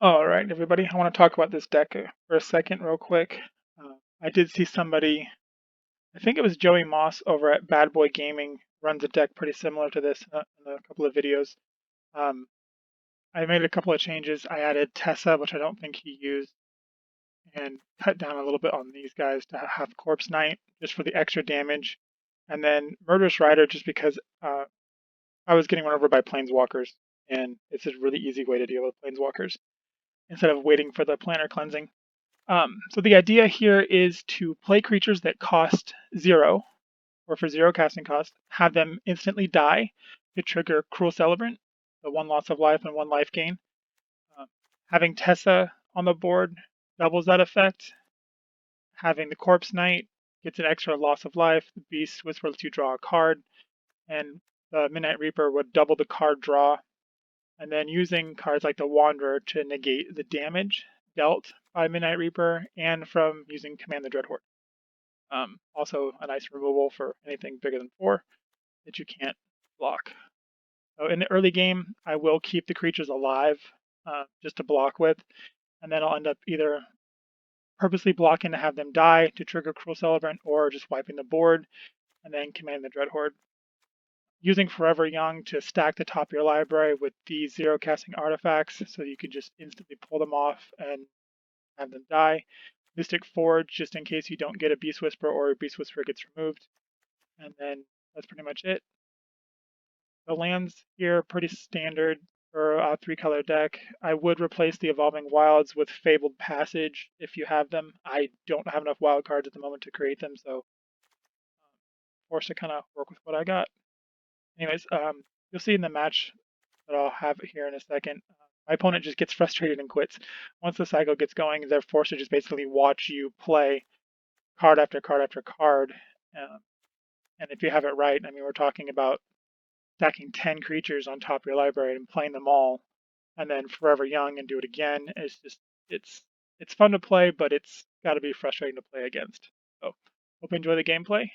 All right, everybody. I want to talk about this deck for a second, real quick. I did see somebody, I think it was Joey Moss over at Bad Boy Gaming, runs a deck pretty similar to this in a couple of videos. Um, I made a couple of changes. I added Teysa, which I don't think he used, and cut down a little bit on these guys to have Corpse Knight just for the extra damage, and then Murderous Rider just because I was getting run over by Planeswalkers, and it's a really easy way to deal with Planeswalkers instead of waiting for the Planar Cleansing. So the idea here is to play creatures that cost 0, or for 0 casting cost, have them instantly die to trigger Cruel Celebrant, the 1 loss of life and 1 life gain. Um, Having Teysa on the board doubles that effect. Having the Corpse Knight gets an extra loss of life. The Beast Whisperer lets you draw a card, and the Midnight Reaper would double the card draw. And then using cards like the Wanderer to negate the damage dealt by Midnight Reaper, and from using Command the Dreadhorde. Also, a nice removal for anything bigger than 4 that you can't block. So in the early game, I will keep the creatures alive just to block with, and then I'll end up either purposely blocking to have them die to trigger Cruel Celebrant, or just wiping the board and then Command the Dreadhorde. Using Forever Young to stack the top of your library with these 0 casting artifacts, so you can just instantly pull them off and have them die. Mystic Forge, just in case you don't get a Beast Whisperer or a Beast Whisperer gets removed. And then that's pretty much it. The lands here are pretty standard for a 3-color deck. I would replace the Evolving Wilds with Fabled Passage if you have them. I don't have enough wild cards at the moment to create them, so forced to kind of work with what I got. Anyways, you'll see in the match that I'll have here in a second. My opponent just gets frustrated and quits. Once the cycle gets going, they're forced to just basically watch you play card after card after card. Um, and if you have it right, I mean, we're talking about stacking 10 creatures on top of your library and playing them all, and then Forever Young and do it again. It's fun to play, but it's got to be frustrating to play against. So hope you enjoy the gameplay.